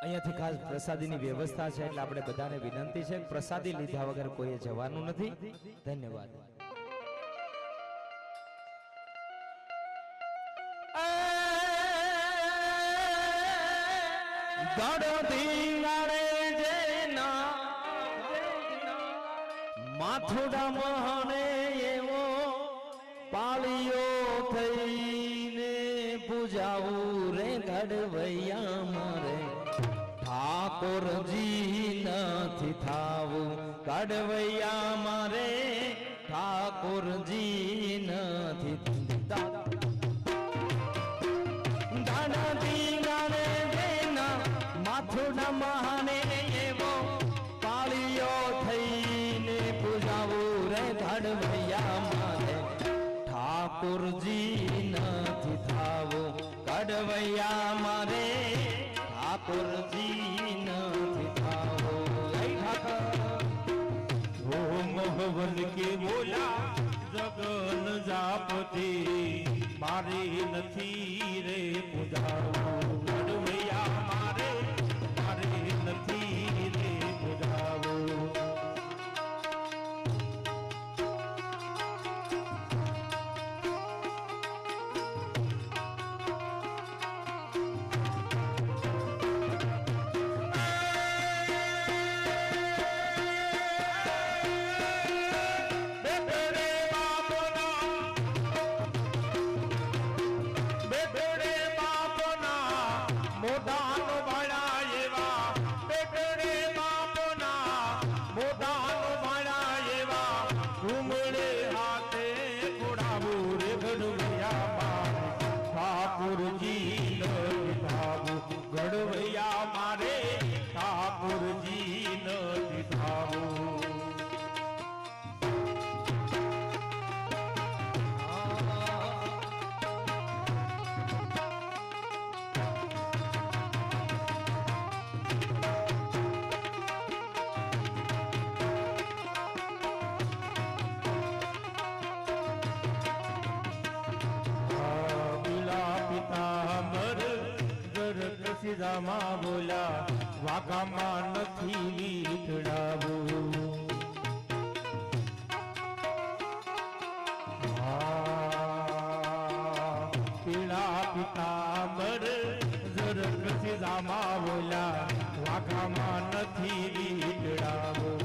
અહીંયાથી ખાસ પ્રસાદીની વ્યવસ્થા છે એટલે આપણે બધાને વિનંતી છે પ્રસાદી લીધા વગર કોઈએ જવાનું નથી. ધન્યવાદ. માથુડા મહને એવો પાળિયો થઈને પૂજાવું રે ઘડવૈયા મારે ઠાકોરજી નથી થાવું ઘડવૈયા મારે ઠાકોરજી નથી દાડા દીંગાને દેના માથુડા મહાને એવો પાળિયો થઈને પૂજાવું રે ઘડવૈયા મારે ઠાકોરજી નથી થાવું ઘડવૈયા મારે ઠાકોરજી નથી થાવું. ઓ મોહન કે બોલા જગન જાપતી મારી નથી રે પૂજાવું ઘડવૈયા મારે મારે નથી રે પૂજાવું. ઘડવૈયા મારે ઠાકોરજી નથી થાવું. સીધામાં બોલા વાઘામાં નથી વીખડાવું. પીળા પિતાંબર જરક સીધામાં બોલા વાઘામાં નથી વીખડાવું.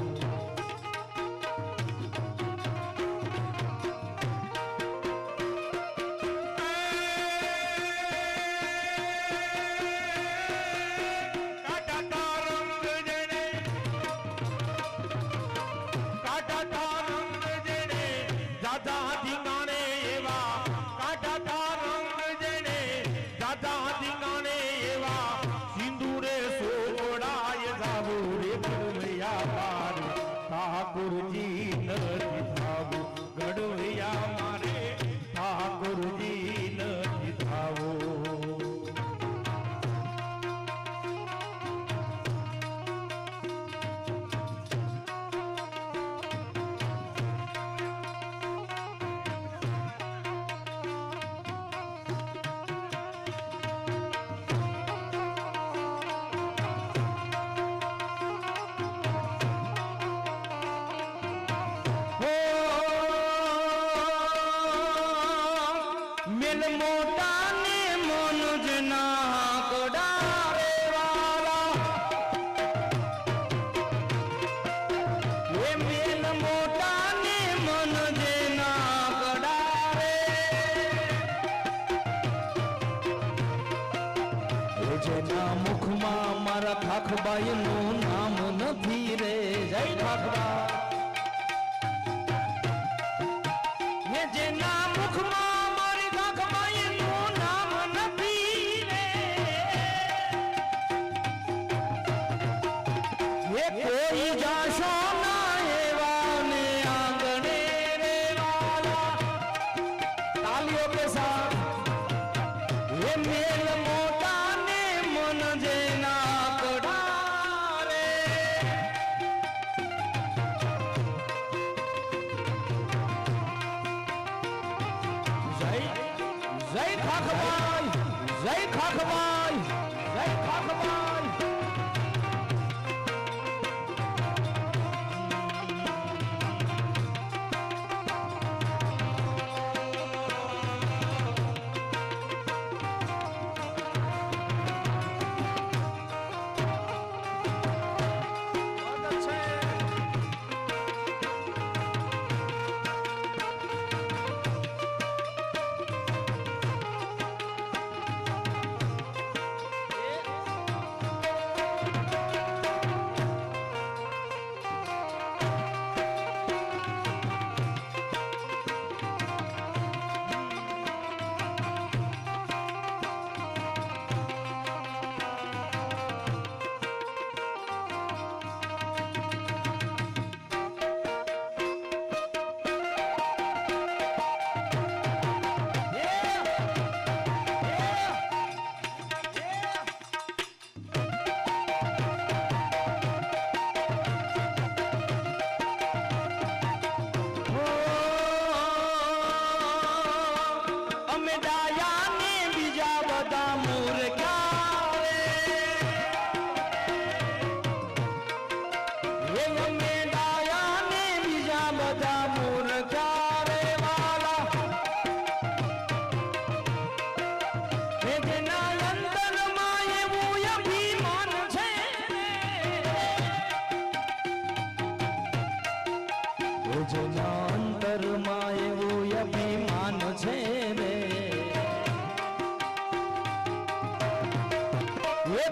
ઠાકોરજી નથી થાવું ઘડવૈયા મારે ઠાકોરજી નથી થાવું. જેના મુખમાં મારા ઠાકબાઈનું નામ નથી રે જય ઠાકબા. જેના મુખમાં મારી ઠાકબાઈનું નામ નથી રે એ કોઈ જાશો ના એવા ને આંગણે રે વાલા તાલીઓ કે સાથ એ મેલ જય ખાખબાઈ જય ખાખબાઈ જય ખાખબાઈ.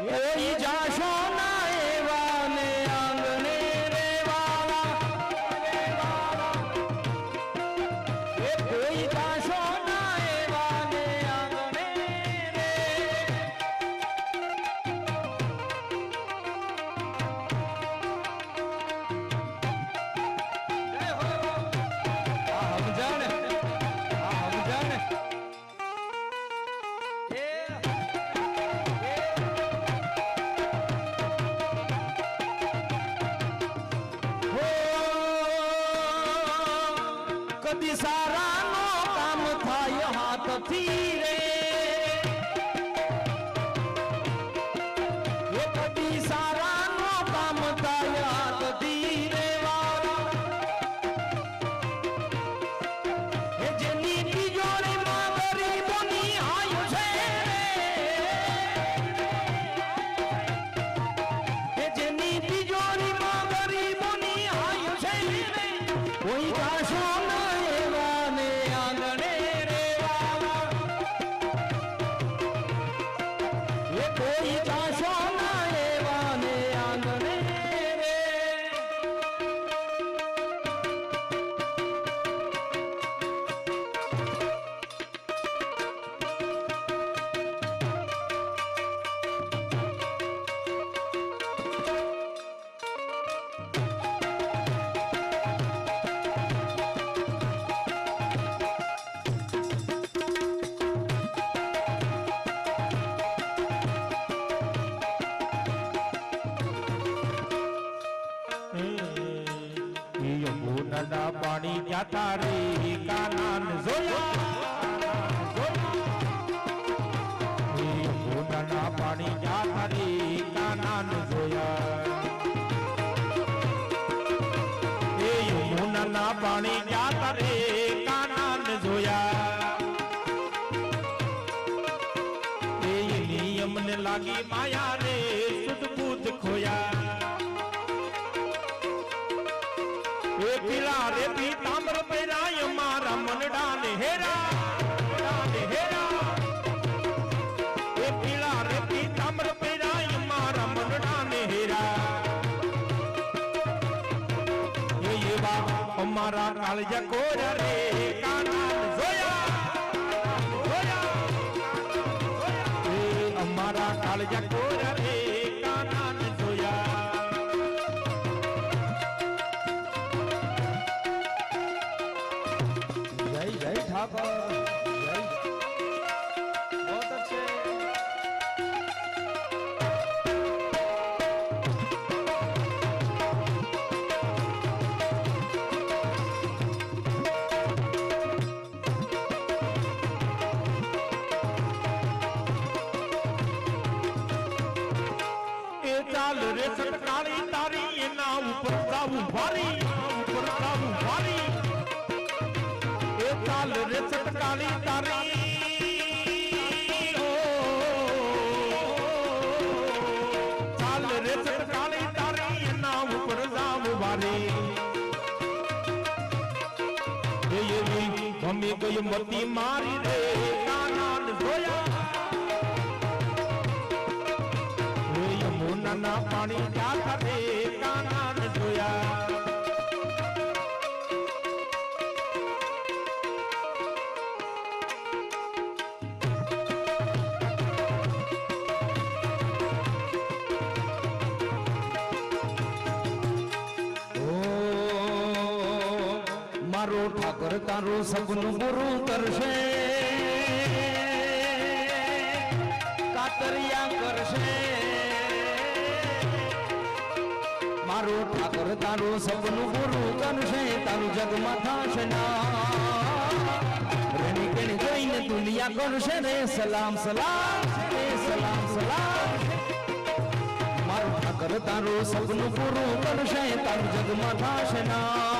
કોઈ જાશો ના એવા ને આંગણે રેવાળા એ કોઈ જાશો ના એવા ને આંગણે રે કદી સારાનો કામ થાય હાથથી રે એ કદી સારાનો કામ થાય હાથથી રે વાળા એ જેની તિજોરીમાં ગરીબોની આયુ છે એ જેની તિજોરીમાં ગરીબોની આયુ છે કોઈ કાશો કોઈ જાશો ના એવા ને આંગણે રે યમુના પાણી જાતા રે કાનાન જોયા યમુના પાણી જાતા રે કાનાન જોયા એ યમુના પાણી જાતા રે કાનાન જોયા એ નિયમને લાગી માયા રે સુધ બુદ્ધ ખોયા એ પીલા રે પીતાંબર પહેરાય મારા મનડા ને હેરા એ પીલા રે પીતાંબર પહેરાય મારા મનડા ને હેરા એ એવા અમારા કાળજા કોરા રે કાના જોયા એ અમારા કાળજા કોરા રે કાના જોયા જય ઠાકોર જય बहुत अच्छे એ ચાલ રે સટકાળી તારી એના ઉપર જાવું ભારી એ ચાલ રે સટકાળી તારી ચાલ રે સટકાળી તારી એના ઉપર જાવું ભારી એ એવી ગમી ગઈ મતી મારી રે કાનાન જોયા યમુના પાણી જાતા રે કાનાન જોયા મારો ઠાકર તારું સપનું પૂરું કરશે કાતરિયા કરશે મારો ઠાકર તારું સપનું પૂરું કરશે તારું જગમાં થશે ના રેણી કેણી જોઈને દુનિયા કરશે રે સલામ સલામ રે સલામ સલામ મારો ઠાકર તારું સપનું પૂરું કરશે તારું જગમાં થશે ના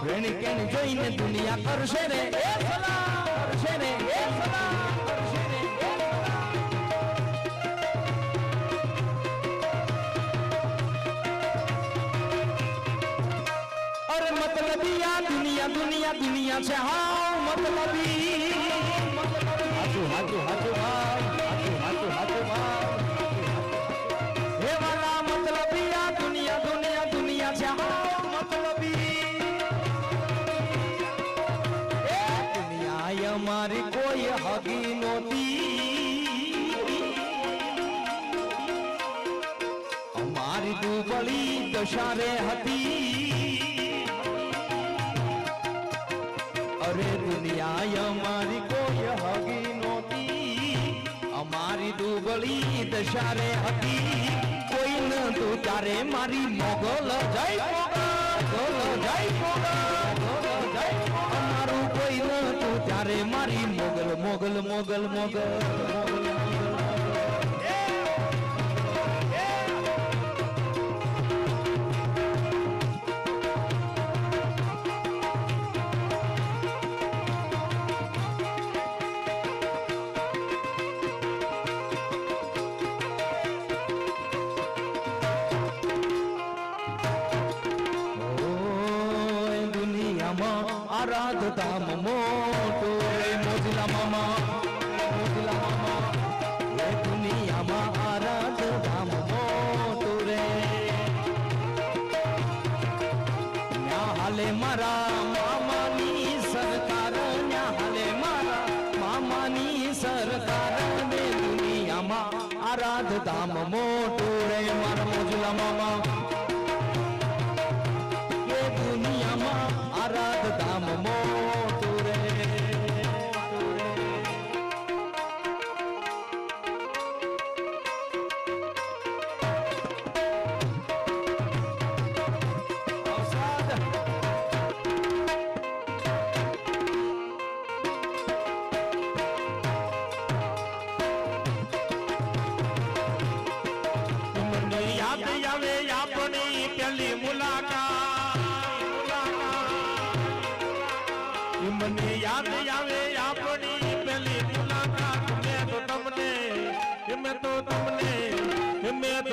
રેણી કેણી જોઈને દુનિયા કરશે રે એ સલામ કરશે રે એ સલામ કરશે રે અરે મતલબી આ દુનિયા દુનિયા દુનિયા છે હા મતલબી હાચું હાચું હાચું હાચું હાચું હાચું નોતી અમારી દુબળી દશા રે હતી અરે દુનિયા અમારી કોઈ હગી નોતી અમારી દુબળી દશા રે હતી કોઈ ન તું તારે મારી મોગલ જય મોગલ જય મોગલ જય અમારું કોઈ ન તું તારે મારી મોગલ મોગલ મોગલ મોગલ આરાધ ધામ મોટો રે મોજલા મામા એ દુનિયામાં આરાધ ધામ મોટો રે ન્યા હાલે મારા મામાની સરકાર ન્યા હાલે મારા મામાની સરકાર ને દુનિયામાં આરાધ ધામ મોટો રે મારા મોજલા મામા એ દુનિયામાં આરાધ ધામ મોટું રે મને યાદ આવે આપણી પહેલી મુલાકાત મને યાદ આવે આપણી પહેલી મુલાકાત મેં તો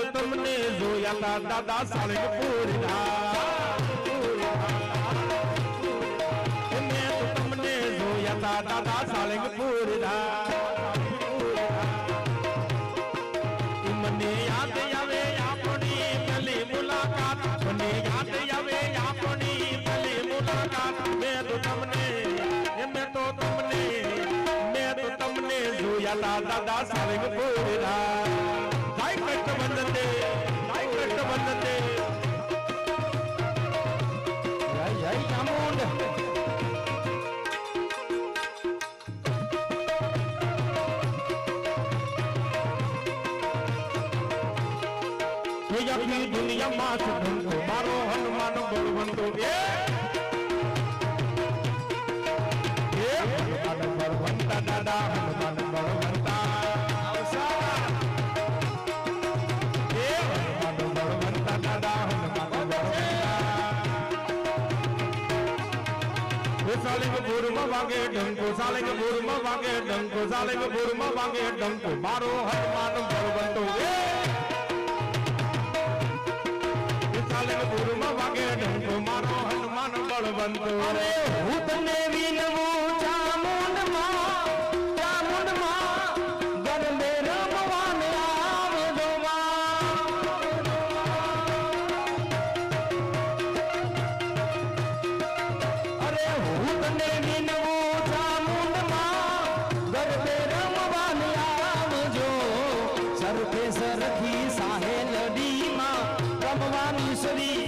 તમને જોયા તા દાદા સાળંગપુરના મેં તો તમને જોયા તા દાદા સાળંગપુરના મને યાદ આવે આપણી પહેલી મુલાકાત મને યાદ આવે આપણી પહેલી મુલાકાત મેં તો તમને જોયા તા દાદા સાળંગપુરના જય કષ્ટબંધન જય જય ચામુંડ આખી દુનિયામાં છંકો મારો હનુમાન બળવંતો હનુમાન બળવંતા દાદા હનુમાન બળવંતા હનુમાન બળવંતા દાદા હનુમાન બળવંતા સાલિંગપુરમાં વાગે ડંકો સાલિંગપુરમાં વાગે ડંકો સાલિંગપુરમાં વાગે ડંકો મારો હનુમાન બળવંતો સાલિંગપુરમાં વાગે ડંકો મારો હનુમાન બળવંતો અરે હું તને વિનવું ચામુંડમાં ગરબે રમવાને આવજો અરે હું તને વિનવું ચામુંડમાં ગરબે રમવાને આવજો સરખે સરખી સાહેલડીમાં રમવાની સરી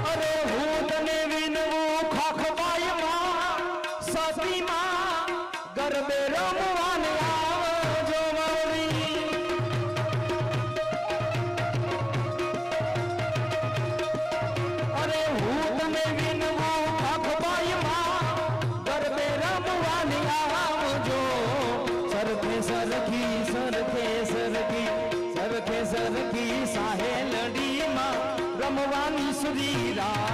અરે હું તને વિનવું ખખબાઈમાં સતીમાં ગરબે રમવાને આવજો મારી અરે હું તને વિનવું ખખબાઈમાં ગરબે રમવાને આવજો સરખે સરખી સાહેલડીમાં રમવાની સુરીરા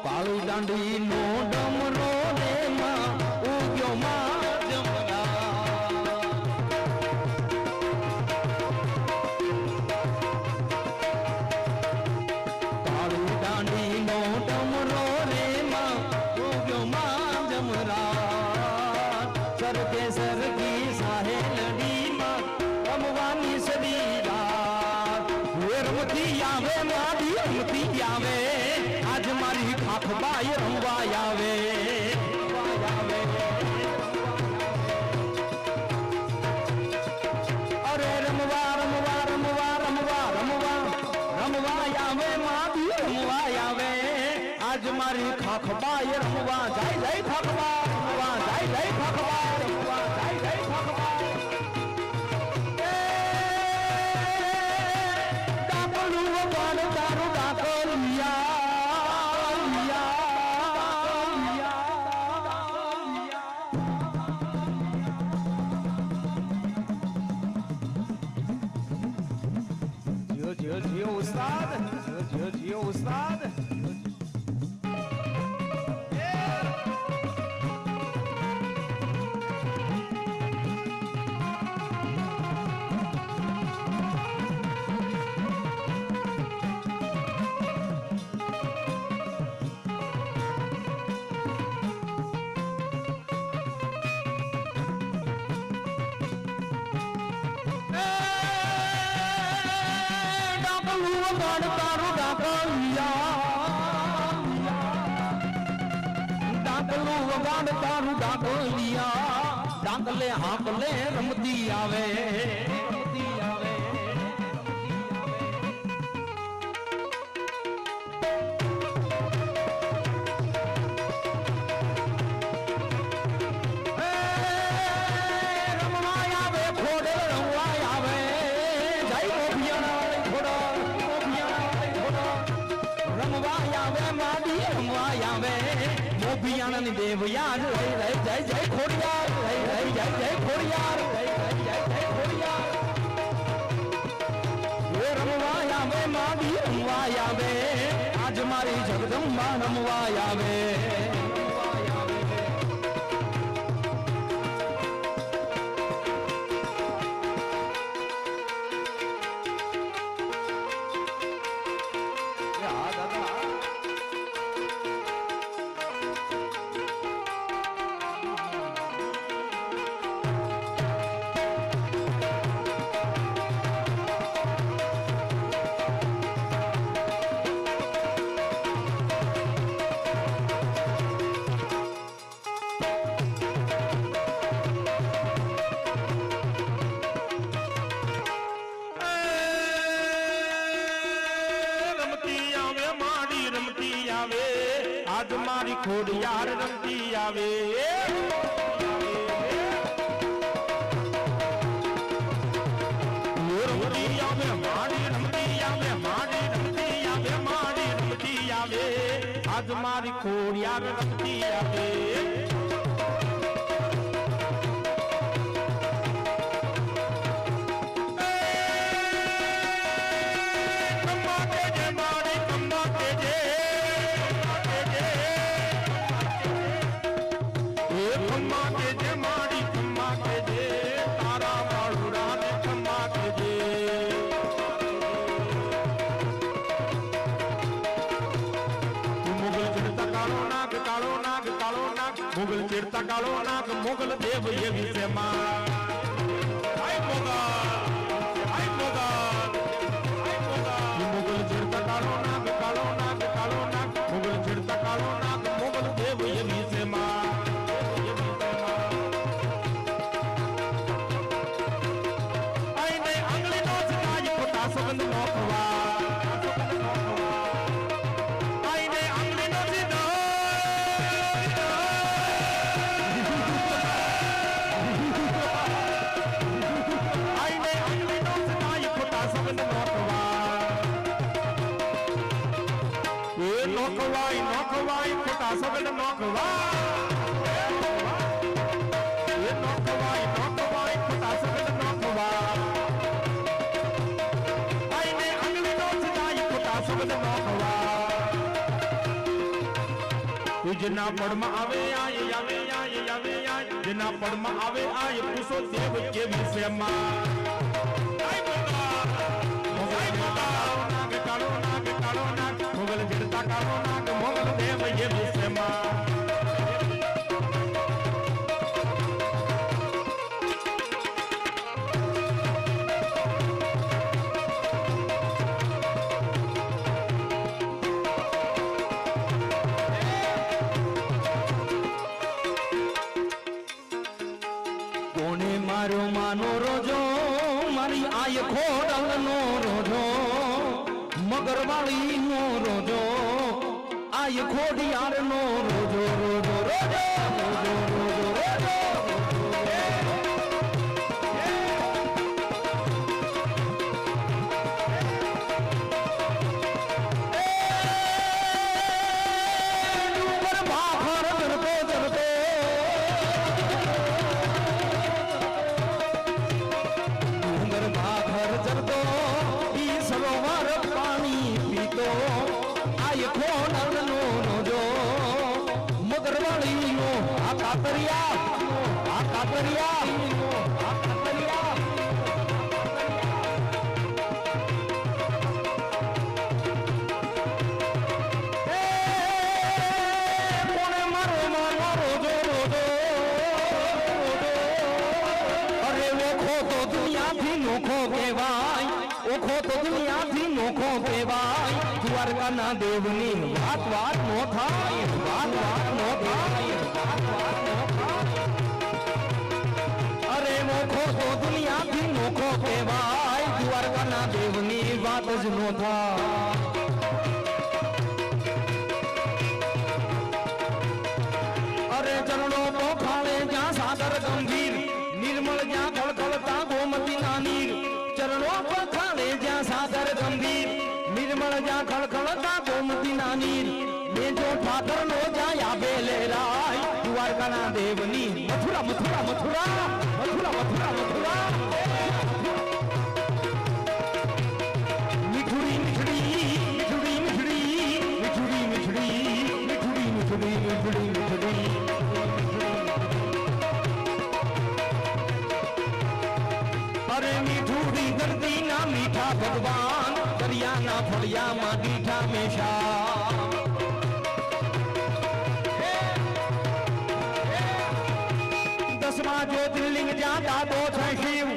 પાળી દાંડી નો ડમરો રે માં ઉગ્યો માં જમરા પાળી દાંડી નો ડમરો રે માં ઉગ્યો માં જમરા સરખે સરખી સાહેલડી ભાઈ રમવા આવે અરે રમવા રમવા રમવા રમવા રમવા રમવા આવે માદી રમવા આવે આજ મારી ખાખબાઈ રમવા જાય જાય ખાખબા રમવા જાય જાય ખાખબા રમવા જાય જાય ખાખબા ડાકલું વગાડ તારું जियो उस्ताद जियो उस्ताद તારું ડાકલિયા ડાકલે હાકલે રમતી આવે રમવા આવે ખોડે રમવા આવે જય રમવા આવે માડી રમવા આવે મોભિયાણાની દેવ યાદ રહી રહી જય જય ખોડિયાર રહી રહી જય જય ખોડિયાર રહી રહી જય જય ખોડિયાર એ રમવા આવે માડી રમવા આવે આજ મારી જગદંબા રમવા આવે આજ મારી ખોડિયાર રમતી આવે રમતી આવે મારી રમતી આવે મારી રમતી આવે મારી રમતી આવે આજ મારી ખોડિયાર રમતી આવે मुगल चिरता कालो नाग मुगल देव ये विषय मुगल चिरता कालो नाग मुगल चिरता कालो नाग मुगल देव ये विषय अंगली नो सिकाई खोटा सुगंध नोखवा નોખવાય નોખવાય ખોટા સગડ નોખવાય નોખવાય નોખવાય ખોટા સગડ નોખવાય આઈને અંગલી નો છતાય ખોટા સગડ નોખવાય તુજના પડમાં આવે આય આવે આય આવે આય જેના પડમાં આવે આય પૂછો દેવ કે વિષયમાં मुगल चिरता कालो नाग मुगल देव ये विषय મારો માનો રોજો મારી આય ખોડલનો રોજો મગરવાળી નો રોજો આય ખોડિયારનો રોજો રોજો રોજો રોજો રોજો રોજો દ્વારકાના દેવની વાત વાત નો થાય વાત વાત નો થાય વાત વાત નો થાય અરે મોખો તો દુનિયાથી મોખો કહેવાય દ્વારકાના દેવની વાત જ નો થાય અરે ચરણો પોખાળે જ્યાં સાગર ગંભીર નિર્મળ જ્યાં ખળખળતા ગોમતીના નીર ચરણો પોખાળે જ્યાં સાગર ગંભીર નિર્મળ જ્યાં ખળખળતા ગોમતીના નીર બેજો ઠાકર નો જાય આબે લેરાય દ્વારકાના દેવની મથુરા મથુરા મથુરા મથુરા મથુરા મથુરા મીઠુડી મીઠડી મીઠુડી મીઠડી મીઠુડી મીઠડી મીઠુડી મીઠડી મીઠડી અરે મીઠુડી ધરતી ના મીઠા ભગવાન દરિયાના ફળિયામાં દીઠા મેશા દસમા જ્યોતિર્લિંગ જ્યાં દાદો છે શિવ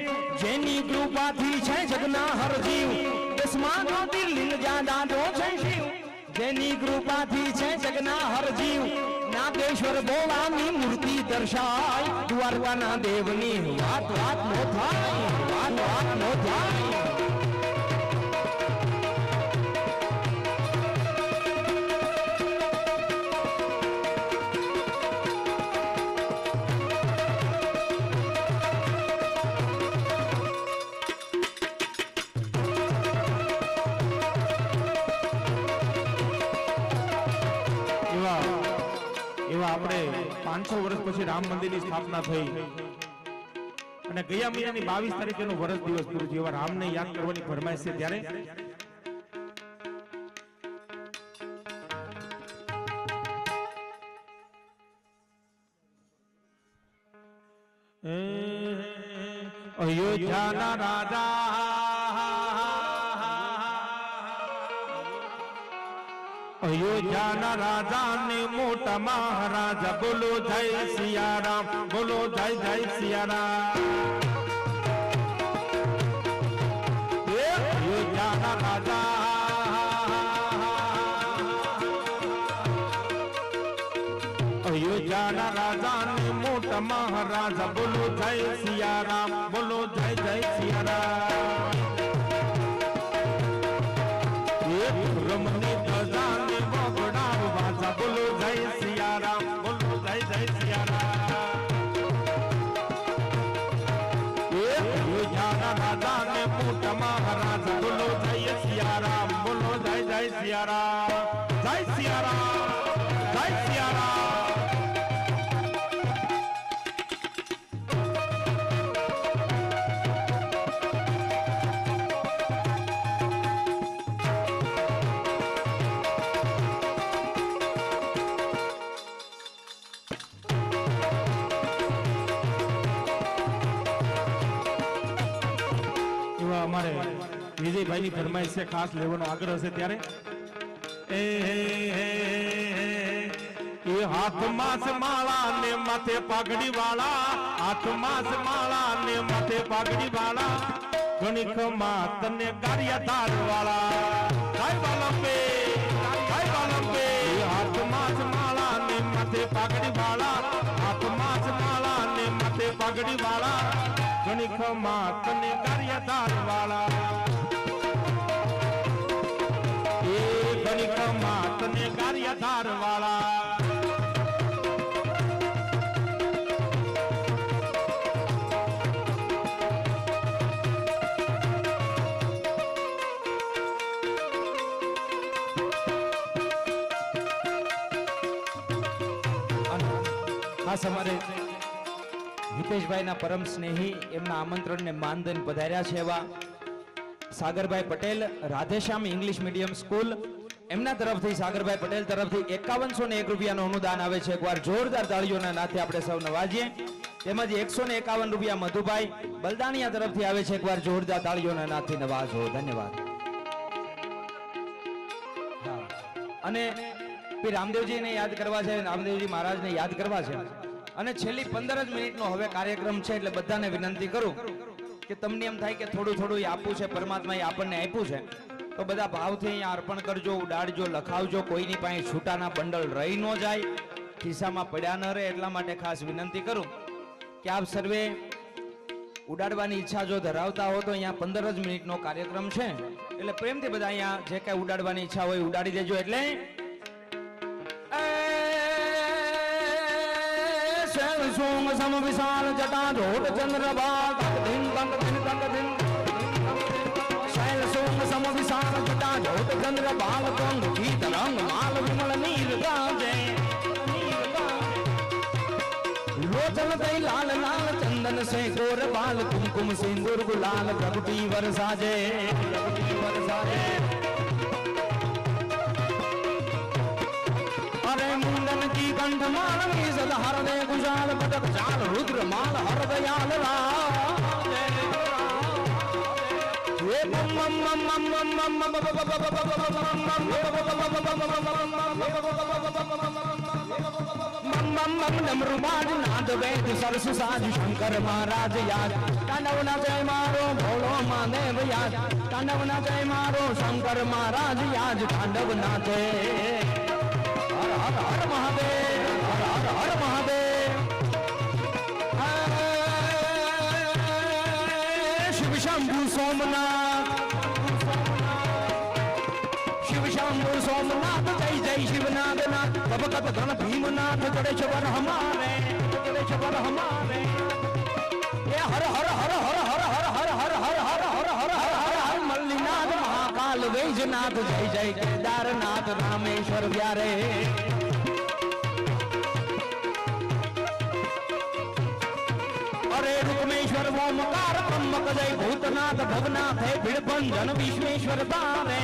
જેની કૃપાથી છે જગના હરજીવ દસમા જ્યોતિર્લિંગ જ્યાં દાદો છે શિવ જેની કૃપાથી છે જગના હરજીવ નાગેશ્વર ભોળાની મૂર્તિ દર્શાય દ્વારકાના દેવની વાત વાત નો થાય વાત વાત નો થાય આપણે 500 વર્ષ પછી રામ મંદિરની સ્થાપના થઈ અને ગયા મહિનાની 22 તારીખેનો વર્ષ દિવસ પૂરો થયો એવા રામને યાદ કરવાની ફરમાઈશ છે ત્યારે અયોધ્યાના રાજા અયોધ્યાના રાજા ને મોટા મહારાજા બોલો જય સિયારામ બોલો જય જય સિયારામ અયોધ્યાના રાજા અયોધ્યાના રાજા ને મોટા મહારાજા બોલો જય સિયારામ બોલો જય જય સિયારામ રમની ધજા ને બગડા વાજા બોલો જય સિયારામ બોલો જય જય સિયારામ અયોધ્યાના રાજા ને મોટા મહારાજા બોલો જય સિયારામ બોલો જય જય સિયારામ જય સિયારામ જય સિયારામ અમારે વિજયભાઈ ની ફરમાઈશ છે ખાસ લેવાનો આગ્રહ છે ત્યારે એ હાથમાં છે માળા ને માથે પાઘડી વાળા હાથમાં છે માળા ને માથે પાઘડી વાળા ગણિક માં તને ગારિયાધાર વાળા જય વાલંબે હાથમાં છે માળા ને માથે પાઘડી વાળા હાથમાં છે માળા ને માથે પાઘડી વાળા ઘણી ખમા તને ગારિયાધાર વાળા એ ઘણી ખમા તને ગારિયાધાર વાળા ખાસ અમારે હિતેશભાઈના પરમ સ્નેહી એમના આમંત્રણને માનદન પધાર્યા છે એવા Sagarbhai Patel Radheshyam English medium school એમના તરફથી સાગરભાઈ પટેલ તરફથી 5101 રૂપિયાનું અનુદાન આવે છે. એકવાર જોરદાર તાળીઓના નાથે આપણે સૌ નવાજીએ. તેમજ 151 રૂપિયા મધુભાઈ બલદાણિયા તરફથી આવે છે. એકવાર જોરદાર તાળીઓના નાથે નવાજો. ધન્યવાદ. અને રામદેવજીને યાદ કરવા છે, રામદેવજી મહારાજને યાદ કરવા છે અને છેલ્લી 15 જ મિનિટનો હવે કાર્યક્રમ છે એટલે બધાને વિનંતી કરું કે તમને એમ થાય કે થોડું થોડું આપવું છે, પરમાત્માએ આપણને આપ્યું છે તો બધા ભાવથી અહીંયા અર્પણ કરજો, ઉડાડજો, લખાવજો. કોઈની પાસે છૂટાના બંડલ રહી ન જાય, ખિસ્સામાં પડ્યા ન રહે. એટલા માટે ખાસ વિનંતી કરું કે આપ સર્વે ઉડાડવાની ઈચ્છા જો ધરાવતા હો તો અહીંયા 15 જ મિનિટનો કાર્યક્રમ છે એટલે પ્રેમથી બધા અહીંયા જે કાંઈ ઉડાડવાની ઈચ્છા હોય ઉડાડી દેજો. એટલે સોમ સમ વિશાલ જટા જોટ ચંદ્રભાગ દિન તંગ દિન તંગ દિન શૈલ સોમ સમ વિશાલ જટા જોટ ચંદ્રભાગ તંગ ગીત રંગ માલ વિમલ નીર ગાજે લોચન તઈ લાલ લાલ ચંદન से गोर बाल कुमकुम सिंदूर गुलाल प्रगटी वरसाजे अरे मुंडन की कंठ माल सद हर दे गुजाल पटक जाल रुद्र माल हर दयाल डमरुबाज नाद वेद सरस साज शंकर महाराज याद तांडव नाचे मारो भोलो महादेव याद तांडव नाचे मारो शंकर महाराज याद तांडव नाचे हर हर हर महादेव हर हर हर महादेव शिव शंभु सोमनाथ शिव शंभु सोमनाथ जय जय शिवनाथ नाथ कब कब गण भीमनाथ जड़ेश्वर हमारे ये हर हर हर हर हर हर हर हर हर हर हर हर हर हर हर मल्लीनाथ महाकाल वैजनाथ जय जय केदारनाथ रामेश्वर प्यारे अरे रुक्मेश्वर ओमकार ब्रह्मक जय भूतनाथ भवनाथ है भिड़भंजन विश्वेश्वर तारे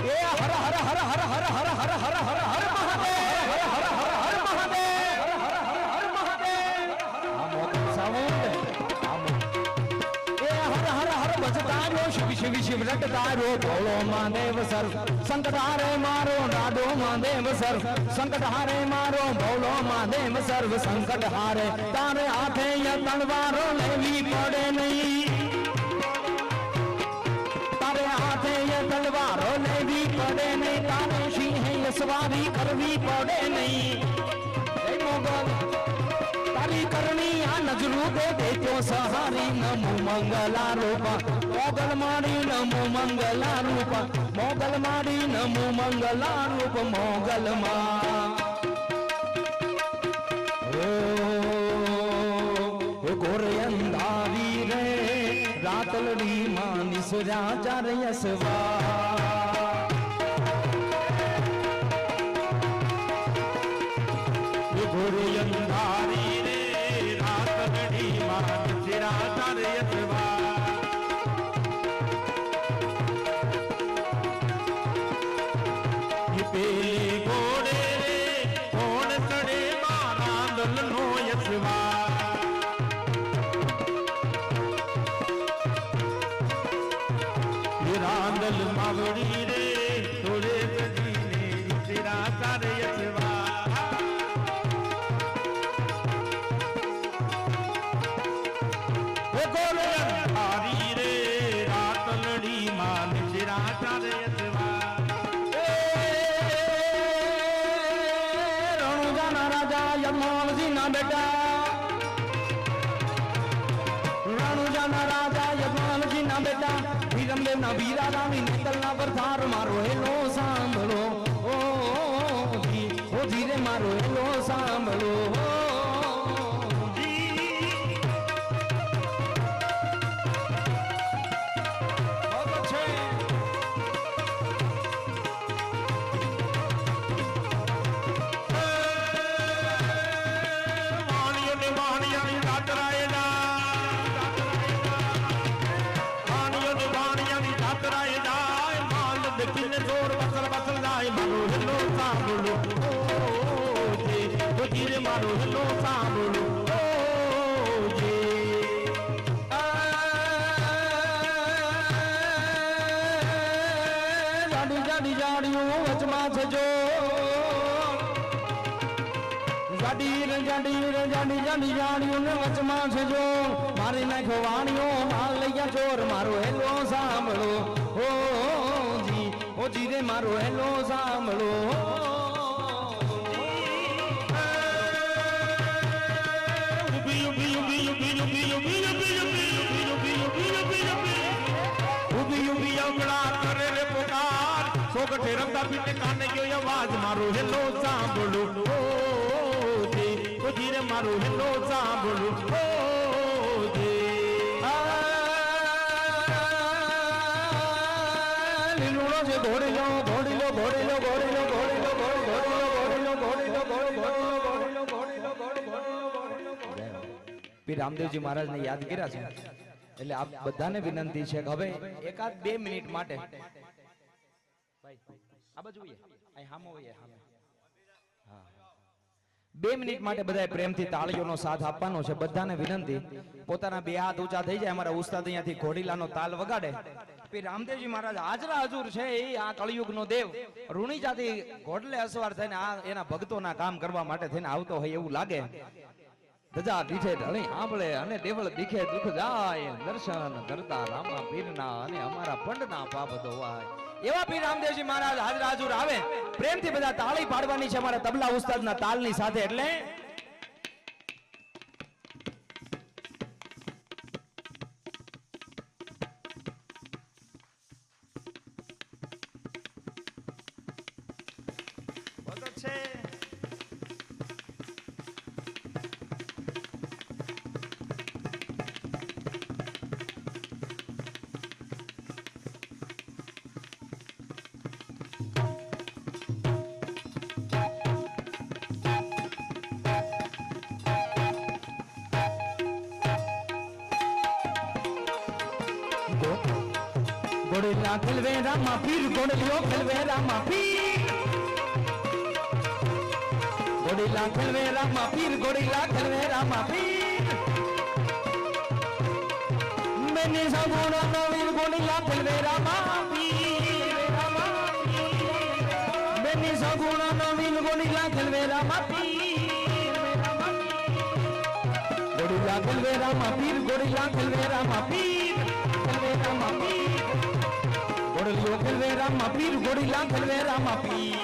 ये हर हर हर हर हर हर हर हर हर हर महादेव हर हर हर हर महादेव हर हर हर हर महादेव आमो सामुंड आमो ये हर हर हर बजतारो शिव शिव शिव रटतारो भोलो महादेव सर संकट हारे मारो डाडो महादेव सर संकट हारे मारो भोलो महादेव सर्व संकट हारे तारे हाथे या तलवारो लेवी पड़े नहीं तारे हाथे ये तलवारो लेवी पड़े नहीं तारे सिंह ये सवारी करवी पड़े नहीं मोगल तारी करनी आ नजरू दे तो सहारी नमो मंगला रूपा मोगल मारी नमो मंगला रूपा मोगल मारी नमो मंगला रूप मोगल मा गोरे अंधारी रे रातलड़ी मानिस राजा रयसवा गोरे अंधारी रे रातलड़ी मानिस राजा रयसवा पेले घोड़े रे कौन चढ़े मारा दलनो यसवा रांदल मावड़ी रे तोरे सजीने तेरा सारे यसवा वो गोले अंधारी रे रातलड़ी मान तेरा सारे यसवा रणु जाना राजा यमोल जी ना बेटा વાળાના રાજા યજમાનજીના બેટા વીરમદેવના વીરા રાણી નેતલના વરધાર મારો હેલો સાંભળો ઓ ધીરે મારો હેલો સાંભળો મારો હેલો સાંભળો જાડી જાડી જાડીઓ વચમાં છે જો જાડી જાડી જાડીઓ ને વચમાં છે જો મારી નાખ્યો વાણીઓ માલ લઈ ગયા ચોર મારો હેલો સાંભળો ઓ જી રે મારો હેલો સાંભળો સોગઠે રમતા પીને કાને ગયો અવાજ મારો હેલો સાંભળો ઓ ધીરે મારો હેલો સાંભળો લીલુડો છે ઘોડીલો ઘોડીલો ઘોડીલો ઘોડીલો ઘોડીલો ઘોડીલો ઘોડીલો ઘોડીલો ઘોડીલો પીર રામદેવજી મહારાજને યાદ કર્યા છે એટલે આપ બધાને વિનંતી છે કે હવે એકાદ 2 મિનિટ માટે આ બાજુ અહીં હામો હોય હામે હા 2 મિનિટ માટે બધાએ પ્રેમથી તાળીઓનો સાથ આપવાનો છે બધાને વિનંતી પોતાના બે હાથ ઊંચા થઈ જાય અમારા ઉસ્તાદ અહીંયાથી ઘોડીલાનો તાલ વગાડે પીર રામદેવજી મહારાજ હાજરા હજુર છે એ આ કળિયુગનો દેવ ઋણી જાતિ ઘોડલે અસવાર થઈને આ એના ભક્તોના કામ કરવા માટે થઈને આવતો હોય એવું લાગે ધજા દીઠે ઢળી આંબળે અને દેવળ દીખે દુઃખ જાય દર્શન કરતા રામા પીરના અને અમારા પંડના પાપ ધોવાય એવા પીર રામદેવજી મહારાજ હાજરા હજુર આવે પ્રેમથી બધા તાળી પાડવાની છે અમારા તબલા ઉસ્તાદના તાલની સાથે એટલે ગોડેલા ખલવેરા માં પીર ગોડલિયો ખલવેરા માં પીર ગોડેલા ખલવેરા માં પીર ગોડેલા ખલવેરા માં પીર મેને સગુણા નવીર ગોડેલા ખલવેરા માં પીર મેને સગુણા નવીર ગોડેલા ખલવેરા માં પીર ગોડેલા ખલવેરા માં પીર ગોડેલા ખલવેરા માં પીર ખલવેરા માં પીર ગોડલિયો ખલવેરા માં પીર ગોડીલા ખલવેરા માં પીર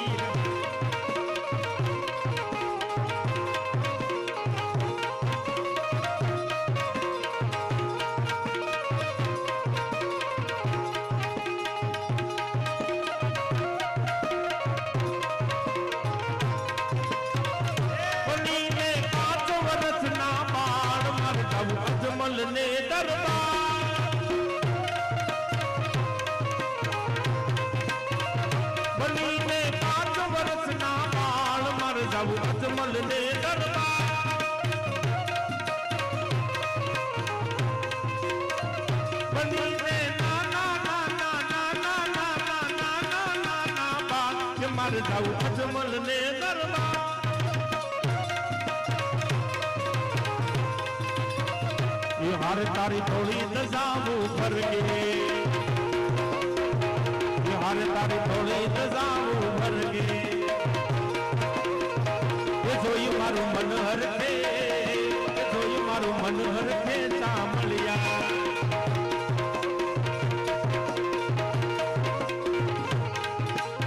ને દરબાર બનીને 5 વર્ષના બાળ મર જાવું અજમલ ને દરબાર બનીને ના બાળ કે મર જાવું અજમલ ને દરબાર हार तारी थोड़ी दजाऊ भर गे हार तारी थोड़ी दजाऊ भर गे ये जोई मारू मन हर के ये जोई मारू मन हर के चामलिया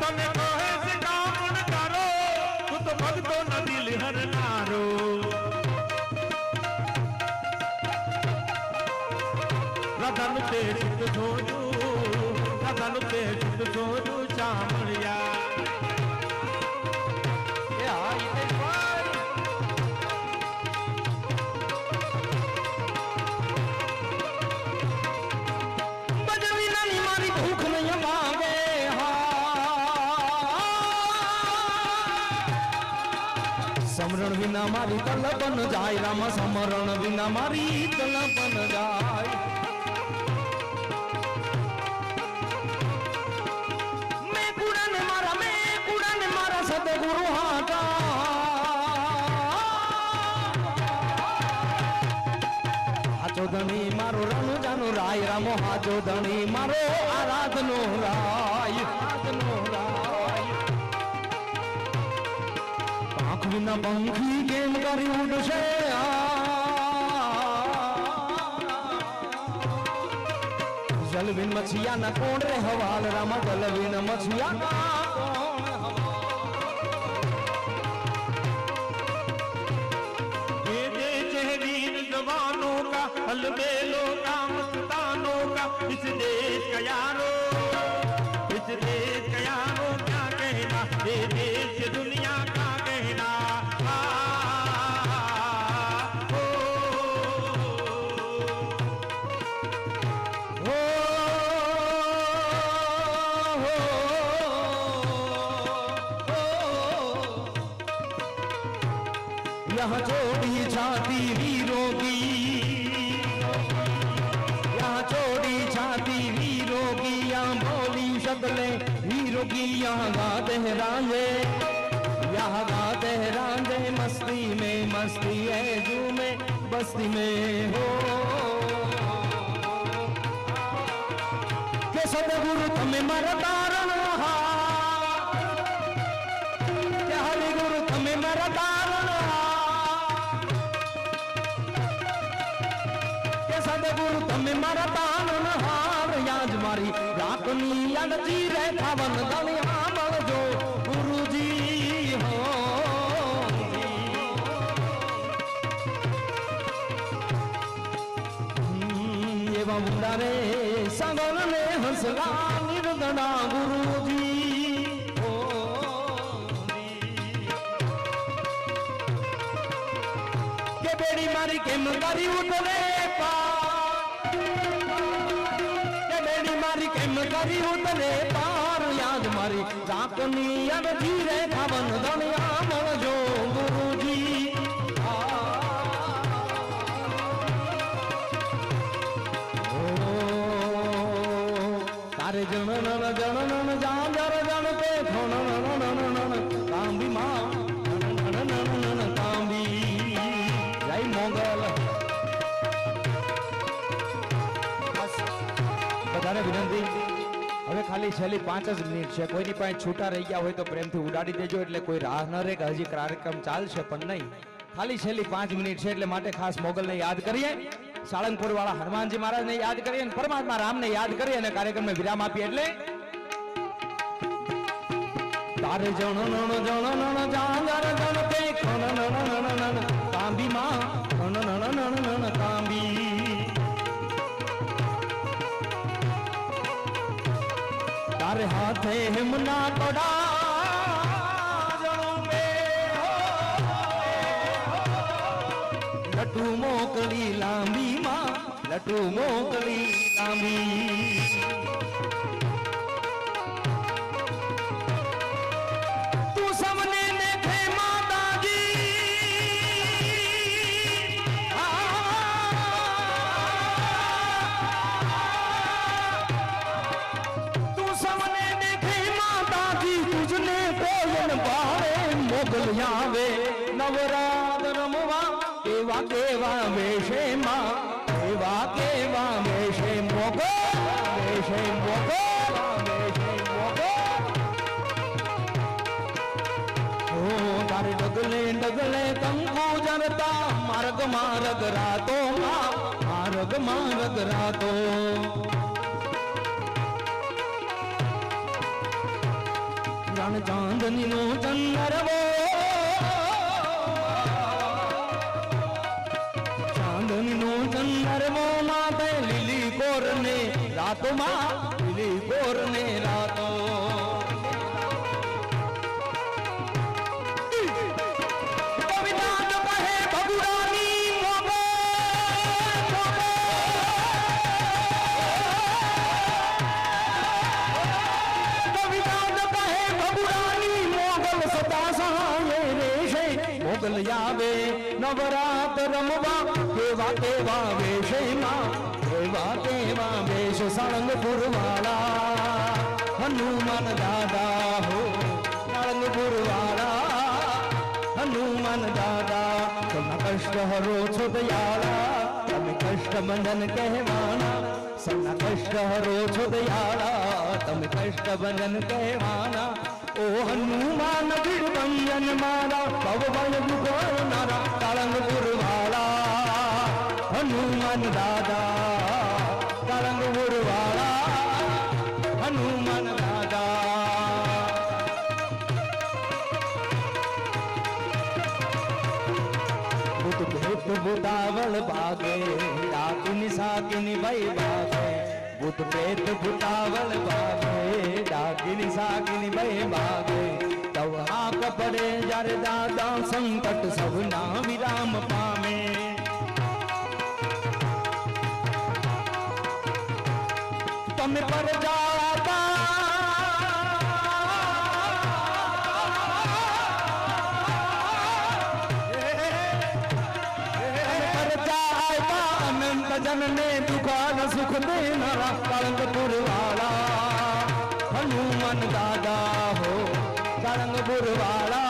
तने कहे से काम न करो तू तो भगतो न दिल हर તે શુદ્ધ જોયું દાદાનું તે શુદ્ધ જોયું ચામળિયા એ હા હિતેશભાઈ ભજન વિનાની મારી ભૂખ નહીં ભાગે સમરણ વિના મારી તલપન જાય રામ સમરણ વિના મારી તલપન જાય મેં કુડાને મારા સદગુરુ હાટા હાચો ધણી મારો રાનો જાનો રાય રામો હાચો ધણી મારો આરાધનો રાય આંખ વિના પંખી કેમ કરી ઉડશે જલ વિન મછિયા ના કોણ રે હવાલ રામા જલ વિન મછિયા ના કોણ ये देश है वीर जवानों का अलबेलों का मस्तानों का इस देश का यारो इस देश का यारो क्या कहना ये देश दुनिया का कहना यहाँ छोड़ी छाती वीरों की यहाँ छोड़ी छाती वीरों की यहाँ बोली शक्लें वीरों की यहाँ गाते हैं रांझे यहाँ गाते हैं रांझे मस्ती है झूमे बस्ती में हो के सदगुरु तमें मारा तारण के हरि गुरु तमें मारा तारण સદગુરુ તમે મારા તાનન હાર યાદ મારી રાખની યાદજી રે ખાવન દણી સાંભળજો ગુરુજી હો એવા મુંડા રે સાગર ને હસલા નિર્દણા ગુરુજી કે બેડી મારી કેમ કરી ઉતરે કેમ કરી ઉતરે પાર યાદ મારી રાખની અડધી રે ખાવન દણિયા મળજો ગુરુજી તારે જણન જાંજર જણ તે ખોણ તાંબી માં તાંબી જય મોગલ વધારે વિનંતી હવે ખાલી છેલ્લી 5 જ મિનિટ છે કોઈની પાસે છૂટા રહી ગયા હોય તો પ્રેમથી ઉડાડી દેજો એટલે કોઈ રાહ ન રહે કે હજી કાર્યક્રમ ચાલશે પણ નહીં ખાલી છેલ્લી 5 મિનિટ છે એટલે માટે ખાસ મોગલને યાદ કરીએ સાળંગપુર વાળા હનુમાનજી મહારાજને યાદ કરીએ અને પરમાત્મા રામને યાદ કરીએ અને કાર્યક્રમને વિરામ આપીએ એટલે તારે જણ જાંજર જણ તે ખણ તાંબી માં તાંબી તારે હાથે હિમના તોડા લટુ મોકલી લાંબી માં લટુ મોકલી લાંબી તું સમને દેખે માતાજી મોગલ આવે નવરાત રમવા કેવા કેવા વેશે માં કેવા વેશે મોગલ વેશે મોગલ ઓ તારે ડગલે કંકુ જરતા માર્ગ રાતો માર્ગ રાતો રણ ચાંદની નો ચંદરવો ચાંદની નો ચંદરવો માતે લીલી કો ગોર ને રાતોમાં પીલી ગોર ને રાતો મોગલ આવે નવરાત રમવા કેવા કેવા વેશમાં કેવા કેવા વેશ સાળંગપુર વાળા હનુમાન દાદા હો સાળંગપુર વાળા હનુમાન દાદા તમે કષ્ટ હરો છો દયાળા તમે કષ્ટ બંધન કહેવાના સૌના કષ્ટ હરો છો દયાળા તમે કષ્ટ બંધન કહેવાના ओ हनुमान बिरबंजन मारा भवभय विघोरनारा कालंगपुर वाला हनुमान दादा कालंगपुर वाला हनुमान दादा भूत भेट भूतावल भागे डाकिनी साकिनी भाई भागे भूत प्रेत भूतावल भागे डाकिनी साकिनी भाई भागे तव हाक પડે જ્યારે દાદા સંકટ સૌના વિરામ પામે તમે પર જાતા अनंत जन ने दुकान सुख देना कालंगपुर वाला हनुमान दादा हो कालंगपुर वाला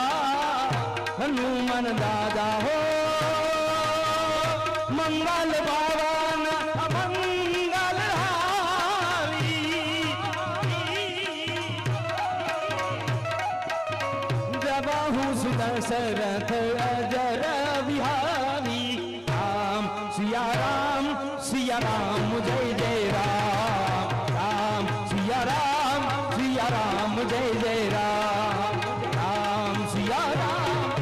हनुमान दादा हो मंगल भवन मंगल जब हूँ सुदशरथ अजर बिहारी सिया राम जय जय राम राम सिया राम जय जय राम राम सिया राम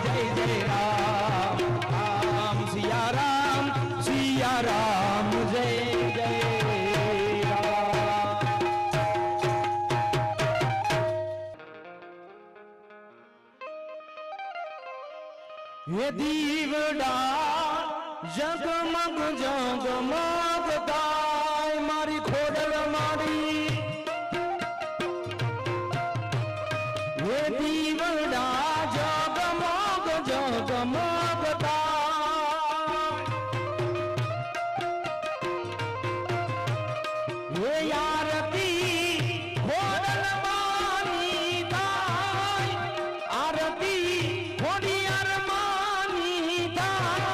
जय जय राम राम सिया राम जय जय राम ये दीवड़ा जगमग जगमग दाय मारी खोडल मारी ये दीवड़ा जगमग जगमग दाय ये आरती खोडल मारी दाय आरती खोडी अरमानी दाय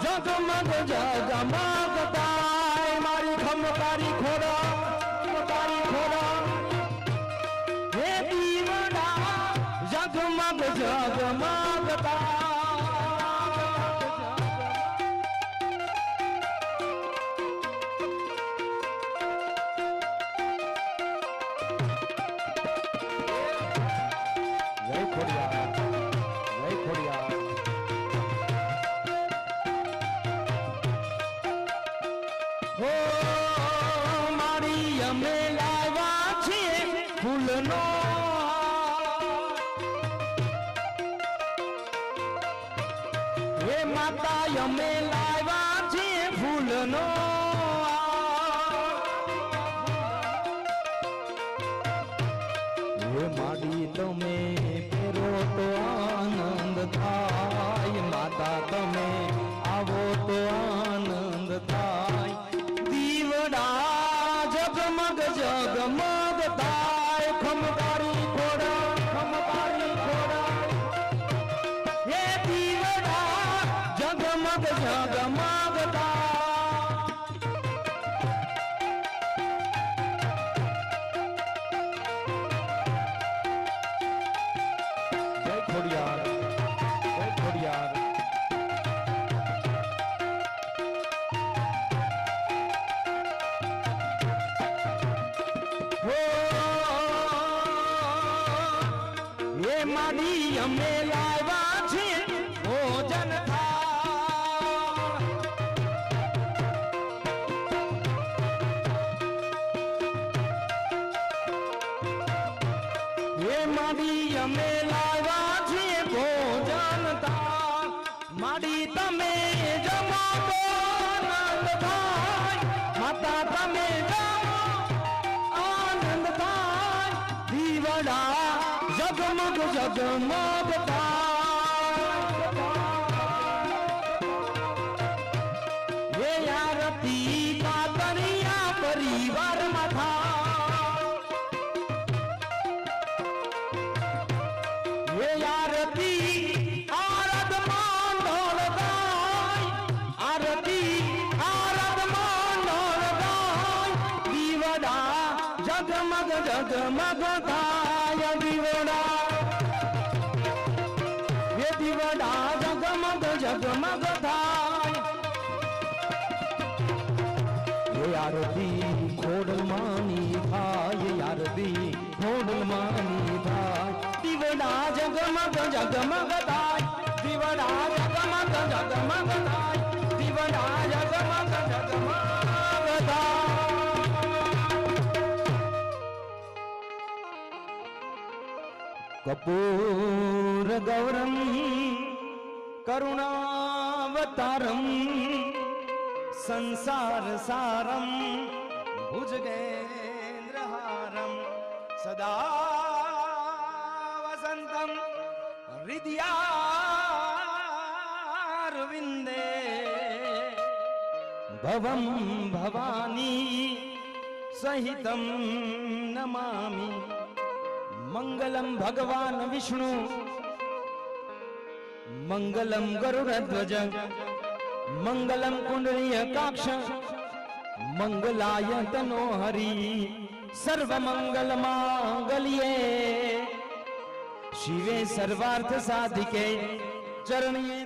जगमग जगमग दाय मारी खमकारी खोरा हे दीवड़ा जगमग जगमग जय खोड़िया जय खोड़िया हो मारी અમે લાવ્યા છીએ ફૂલનો હે માતા અમે લાવ્યા છીએ ફૂલનો હે માડી તમે ફેરો તો આનંદ થાય માતા તમે આવો તો આનંદ થાય जगमग जगमग ताय खमकारी खोड़ा ये दीवड़ा जगमग जगमग जय खोड़ियार जय खोड़ियार माडी અમે લાવ્યા છે ભોજન થાળ માનતા માડી તમે જમો તો આનંદ થાય માતા તમે જમો આનંદ થાય દીવડા જગમગ જગમગ થાય હે આરતી કાતરિયા પરિવારમાં થાય હે આરતી આરાધમાં ઢોળદાય આરતી આરાધમાં ઢોળદાય દીવડા જગમગ જગમગ થાય દીવડા હે દીવડા જગમગ જગમગ થાય હે આરતી ખોડલમાની થાય આરતી ખોડલમાની થાય દીવડા જગમગ જગમગ થાય દીવડા જગમગ જગમગ થાય દીવડા જગમગ જગમગ થાય કપૂર ગૌરમ કરુણાવતારમ સંસાર સારમ ભુજગેન્દ્રહારમ સદા વસંતમ હૃદયારવિંદે ભવમ ભવાની સહિતમ નમામિ મંગલમ ભગવાન વિષ્ણુ મંગલમ ગરુડધ્વજ મંગલમ કુંડલીય કાક્ષ મંગલાય તનો હરી સર્વ મંગલ માંગલ્યે શિવે સર્વાર્થ સાધિકે ચરણીએ